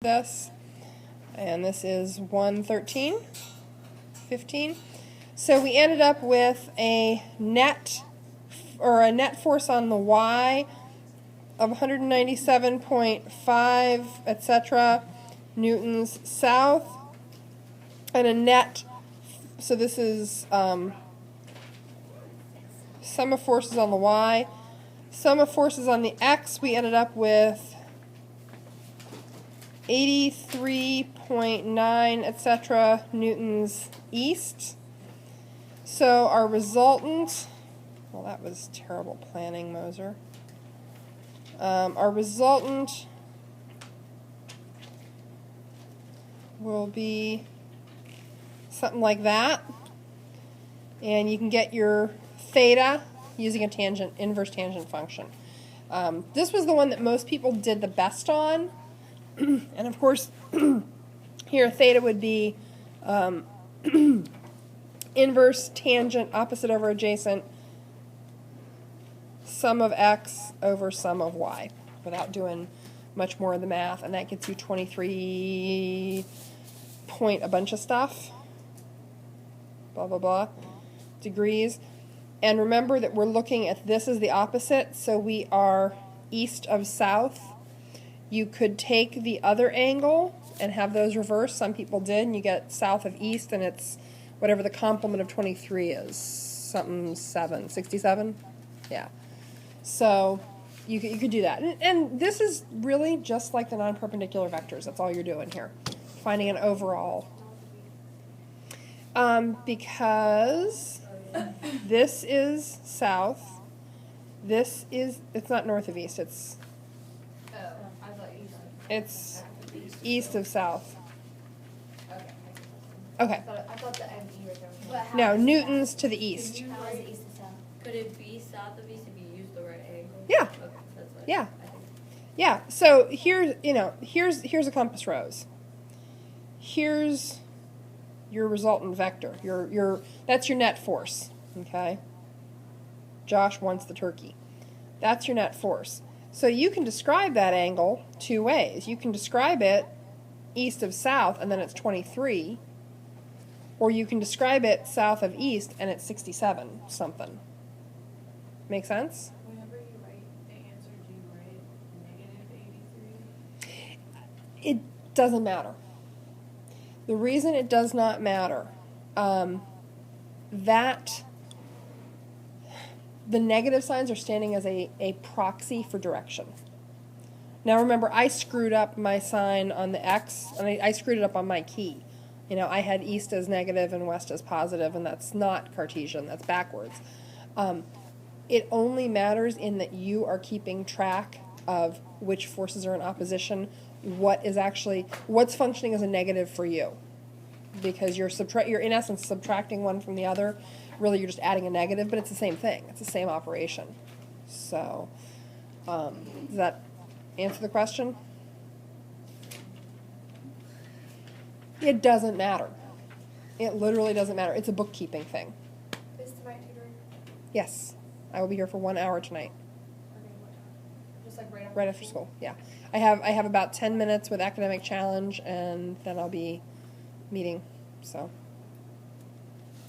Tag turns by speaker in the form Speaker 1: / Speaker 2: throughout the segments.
Speaker 1: this, and this is 113, 15. So we ended up with a net force on the Y of 197.5, etc. newtons south, and a net. So this is sum of forces on the Y. Sum of forces on the X, we ended up with 83.9, etc. newtons east. So our resultant, well, that was terrible planning, Moser. Our resultant will be something like that. And you can get your theta using a inverse tangent function. This was the one that most people did the best on. And of course, here theta would be inverse tangent, opposite over adjacent, sum of x over sum of y, without doing much more of the math. And that gets you 23 point a bunch of stuff, blah, blah, blah, degrees. And remember that we're looking at this as the opposite, so we are east of south. You could take the other angle and have those reversed. Some people did, and you get south of east, and it's whatever the complement of 23 is, something 67? Yeah. So you could do that. And this is really just like the non-perpendicular vectors. That's all you're doing here, finding an overall. Because this is south. It's not north of east, it's east of south. Okay.
Speaker 2: I thought the ME was over.
Speaker 1: No, newtons to the east.
Speaker 2: How is it east to south?
Speaker 3: Could it be south of east if you use the right angle?
Speaker 1: Yeah.
Speaker 3: Okay, that's what
Speaker 1: Yeah.
Speaker 3: I think.
Speaker 1: Yeah. So here's a compass rose. Here's your resultant vector. That's your net force. Okay. Josh wants the turkey. That's your net force. So you can describe that angle two ways. You can describe it east of south, and then it's 23. Or you can describe it south of east, and it's 67 something. Make sense?
Speaker 4: Whenever you write the answer, do you write negative 83?
Speaker 1: It doesn't matter. The reason it does not matter, that the negative signs are standing as a proxy for direction. Now remember, I screwed up my sign on the X, and I screwed it up on my key. I had east as negative and west as positive, and that's not Cartesian, that's backwards. It only matters in that you are keeping track of which forces are in opposition, what's functioning as a negative for you. Because you're in essence subtracting one from the other. Really, you're just adding a negative, but it's the same thing. It's the same operation. So, does that answer the question? It doesn't matter. It literally doesn't matter. It's a bookkeeping thing.
Speaker 2: Is tonight tutoring?
Speaker 1: Yes. I will be here for 1 hour tonight.
Speaker 2: Okay, what time? Just like
Speaker 1: Right after school, yeah. I have about 10 minutes with academic challenge, and then I'll be meeting, so.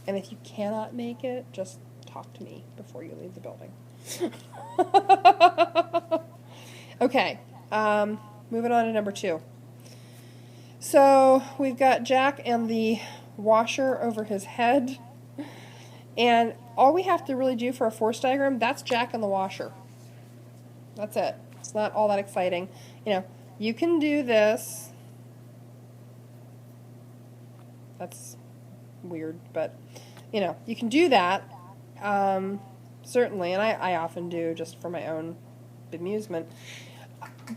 Speaker 1: And if you cannot make it, just talk to me before you leave the building. Okay, moving on to number 2. So we've got Jack and the washer over his head, and all we have to really do for a force diagram, that's Jack and the washer. That's it. It's not all that exciting. You can do this. That's weird, but you can do that, certainly, and I often do just for my own amusement.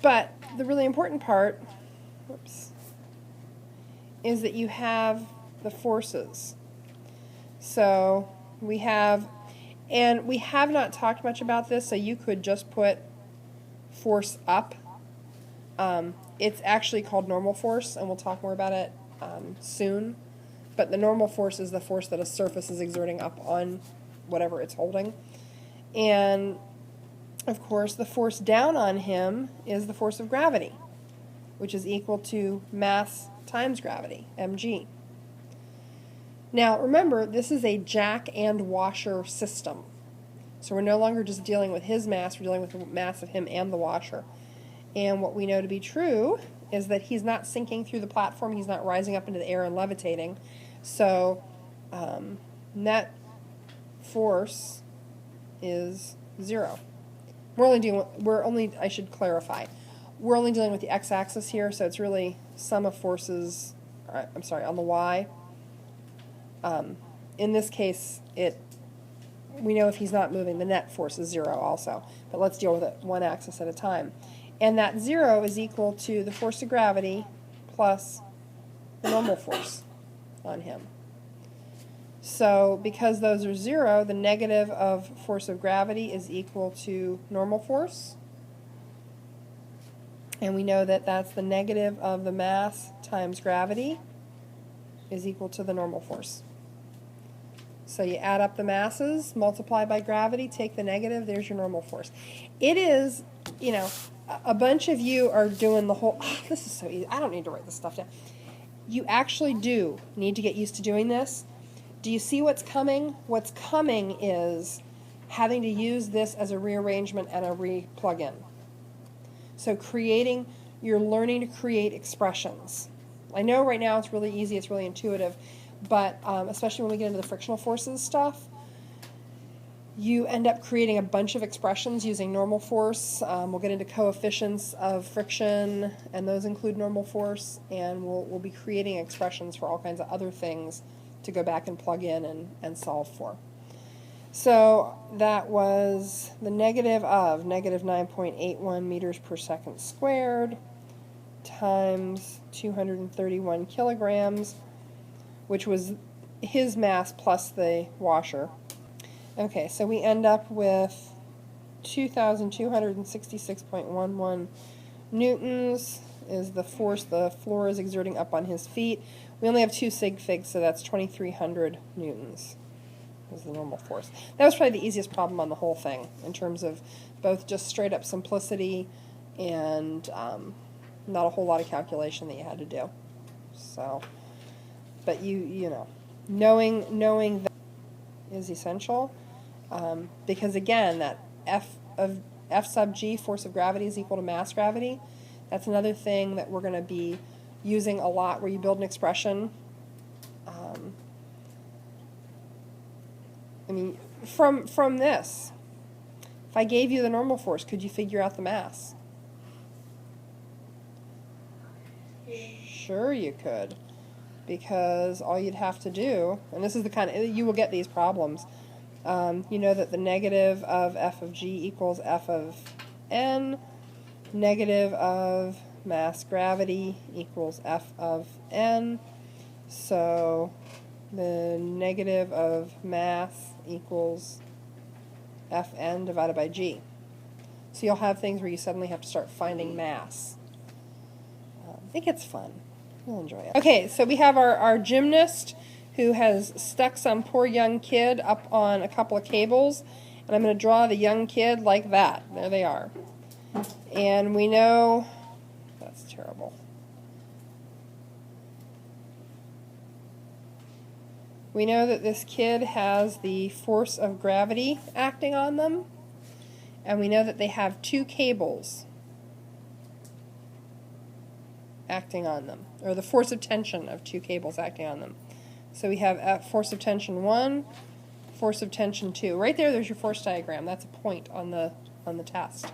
Speaker 1: But the really important part, is that you have the forces. So we have not talked much about this, so you could just put force up. It's actually called normal force, and we'll talk more about it soon. But the normal force is the force that a surface is exerting up on whatever it's holding. And, of course, the force down on him is the force of gravity. which is equal to mass times gravity, mg. Now remember, this is a jack and washer system. So we're no longer just dealing with his mass, we're dealing with the mass of him and the washer. And what we know to be true is that he's not sinking through the platform, he's not rising up into the air and levitating. So net force is 0. I should clarify, we're only dealing with the x-axis here, so it's really sum of forces, on the y. In this case, we know if he's not moving, the net force is 0 also. But let's deal with it one axis at a time. And that 0 is equal to the force of gravity plus the normal force on him. So because those are 0, the negative of force of gravity is equal to normal force. And we know that that's the negative of the mass times gravity is equal to the normal force. So you add up the masses, multiply by gravity, take the negative, there's your normal force. It is, a bunch of you are doing the whole, this is so easy, I don't need to write this stuff down. You actually do need to get used to doing this. Do you see what's coming? What's coming is having to use this as a rearrangement and a re-plug-in. So you're learning to create expressions. I know right now it's really easy, it's really intuitive, but especially when we get into the frictional forces stuff, you end up creating a bunch of expressions using normal force. We'll get into coefficients of friction, and those include normal force, and we'll be creating expressions for all kinds of other things to go back and plug in and solve for. So that was the negative of negative 9.81 meters per second squared times 231 kilograms, which was his mass plus the washer. Okay, so we end up with 2,266.11 newtons is the force the floor is exerting up on his feet. We only have 2 sig figs, so that's 2,300 newtons is the normal force. That was probably the easiest problem on the whole thing in terms of both just straight up simplicity and not a whole lot of calculation that you had to do. So, but knowing that is essential, because again, that F sub g, force of gravity, is equal to mass gravity. That's another thing that we're going to be using a lot, where you build an expression. From this, if I gave you the normal force, could you figure out the mass? Sure you could, because all you'd have to do, and this is the kind of, you will get these problems, you know that the negative of f of g equals f of n, negative of mass gravity equals f of n, so the negative of mass equals Fn divided by g. So you'll have things where you suddenly have to start finding mass. It gets fun. You'll enjoy it. Okay, so we have our gymnast who has stuck some poor young kid up on a couple of cables, and I'm going to draw the young kid like that. There they are. And we know, that's terrible. We know that this kid has the force of gravity acting on them, and we know that they have 2 cables acting on them, or the force of tension of 2 cables acting on them. So we have force of tension 1, force of tension 2. Right there's your force diagram. That's a point on the test.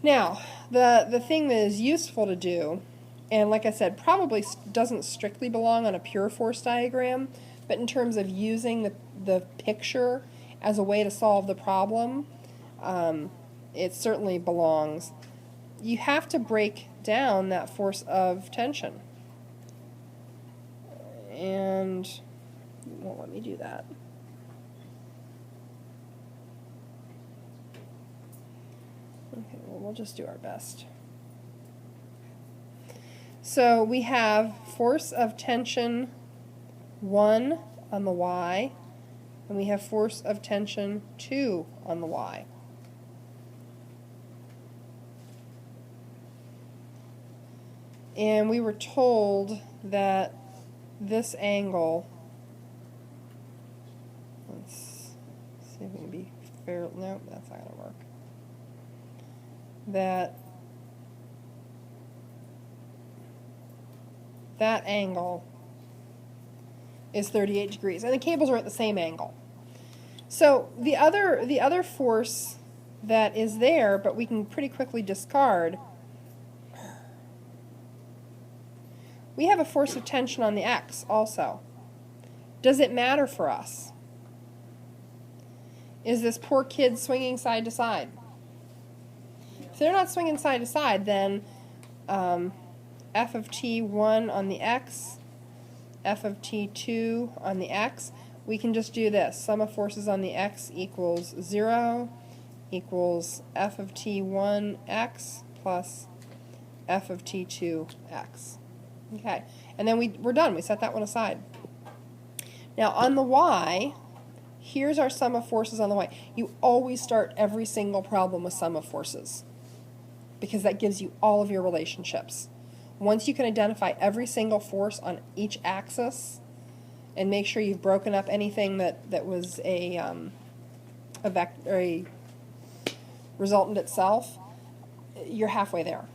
Speaker 1: Now, the thing that is useful to do, and like I said, probably doesn't strictly belong on a pure force diagram, but in terms of using the picture as a way to solve the problem, it certainly belongs. You have to break down that force of tension. And it won't let me do that. Okay, well, we'll just do our best. So we have force of tension 1 on the y, and we have force of tension 2 on the y. And we were told that this angle, let's see if we can be fair, nope, that's not going to work. That angle is 38 degrees, and the cables are at the same angle. So the other force that is there, but we can pretty quickly discard, we have a force of tension on the X also. Does it matter for us? Is this poor kid swinging side to side? If they're not swinging side to side, then F of T1 on the X, F of T2 on the X, we can just do this. Sum of forces on the X equals 0 equals F of T1X plus F of T2X. Okay, and then we're done. We set that one aside. Now on the Y, here's our sum of forces on the Y. You always start every single problem with sum of forces because that gives you all of your relationships. Once you can identify every single force on each axis and make sure you've broken up anything that was a resultant itself, you're halfway there.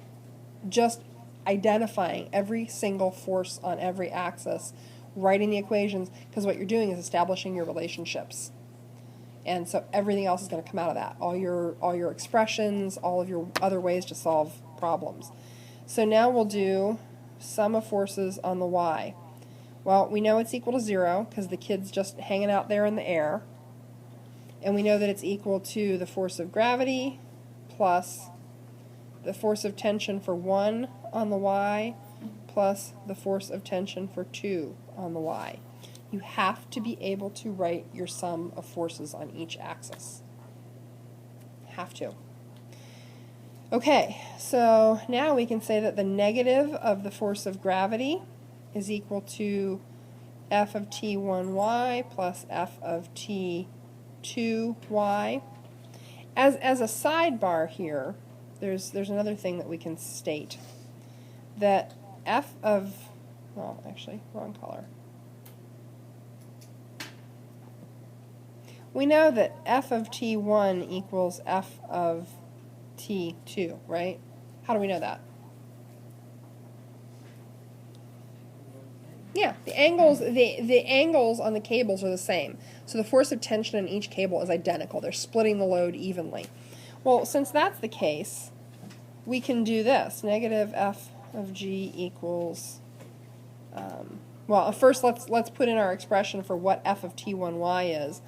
Speaker 1: Just identifying every single force on every axis, writing the equations, because what you're doing is establishing your relationships. And so everything else is going to come out of that. All your expressions, all of your other ways to solve problems. So now we'll do sum of forces on the Y. Well, we know it's equal to 0 because the kid's just hanging out there in the air. And we know that it's equal to the force of gravity plus the force of tension for 1 on the Y plus the force of tension for 2 on the Y. You have to be able to write your sum of forces on each axis. Have to. Okay, so now we can say that the negative of the force of gravity is equal to F of T1y plus F of T2y. As a sidebar here, there's another thing that we can state. That F of, well, actually, wrong color. We know that F of T1 equals F of T2, right? How do we know that? Yeah, the angles on the cables are the same. So the force of tension in each cable is identical. They're splitting the load evenly. Well, since that's the case, we can do this. Negative F of G equals, well, first let's put in our expression for what F of T1y is.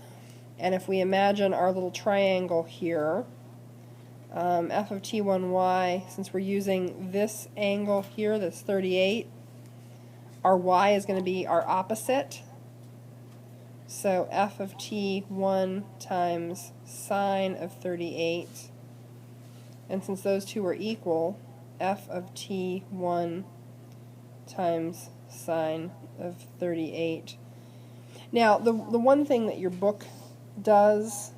Speaker 1: And if we imagine our little triangle here, F of T1y, since we're using this angle here, that's 38, our y is going to be our opposite. So F of T1 times sine of 38. And since those two are equal, F of T1 times sine of 38. Now, the one thing that your book does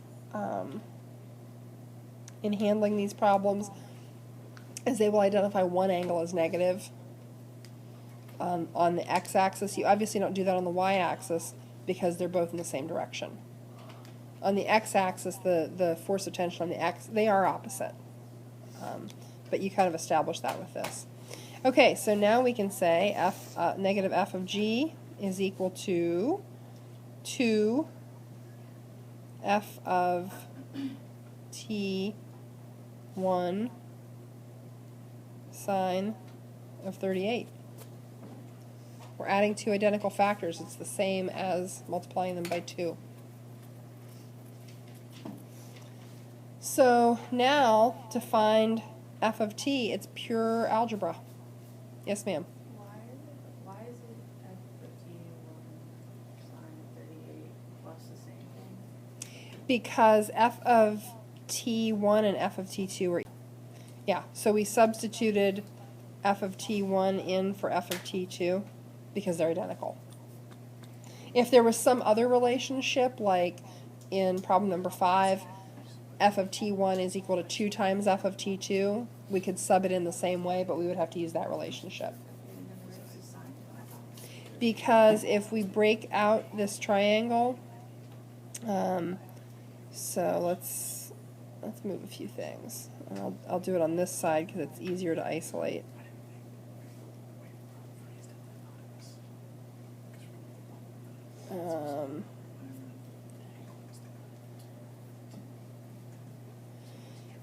Speaker 1: in handling these problems is they will identify one angle as negative on the x-axis. You obviously don't do that on the y-axis because they're both in the same direction. On the x-axis, the force of tension on the x, they are opposite. But you kind of establish that with this. Okay, so now we can say negative F of G is equal to 2 F of T1 sine of 38. We're adding two identical factors. It's the same as multiplying them by 2. So now to find F of T, it's pure algebra. Yes, ma'am.
Speaker 4: Why is it F of T1 sine 38 plus the same thing?
Speaker 1: Because F of T1 and F of T2 are, yeah, so we substituted F of T1 in for F of T2 because they're identical. If there was some other relationship, like in problem number 5, F of T1 is equal to 2 times F of T2, we could sub it in the same way, but we would have to use that relationship. because if we break out this triangle, so let's move a few things. And I'll do it on this side because it's easier to isolate.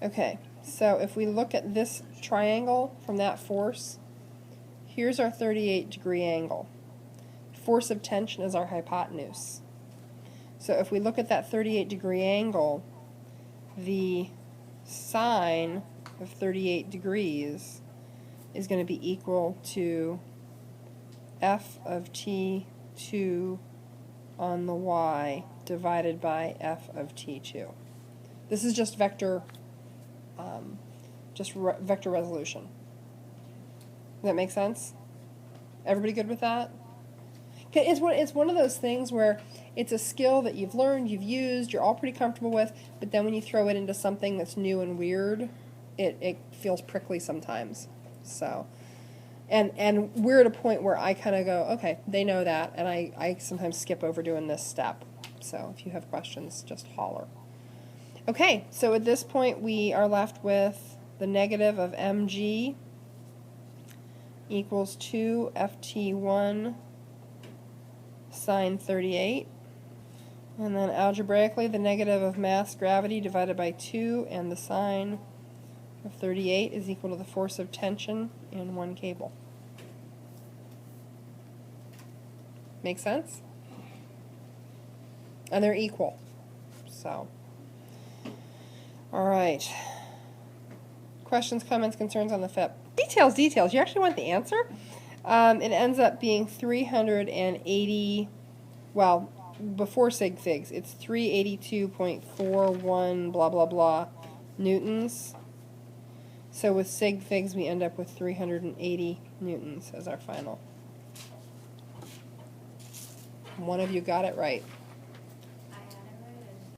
Speaker 1: Okay, so if we look at this triangle from that force, here's our 38-degree angle. Force of tension is our hypotenuse. So if we look at that 38-degree angle, the sine of 38 degrees is going to be equal to f of t2 on the y divided by f of t2. This is just vector vector resolution. Does that make sense? Everybody good with that? It's one of those things where it's a skill that you've learned, you've used, you're all pretty comfortable with, but then when you throw it into something that's new and weird, it feels prickly sometimes. So, and we're at a point where I kind of go, okay, they know that, and I sometimes skip over doing this step. So if you have questions, just holler. Okay, so at this point we are left with the negative of mg equals 2 ft1 sine 38. And then algebraically, the negative of mass gravity divided by 2 and the sine of 38 is equal to the force of tension in one cable. Make sense? And they're equal. So, all right. Questions, comments, concerns on the FIP? Details, details. You actually want the answer? It ends up being 380, well, before sig figs, it's 382.41 blah blah blah newtons. So with sig figs we end up with 380 newtons as our final. One of you got it right.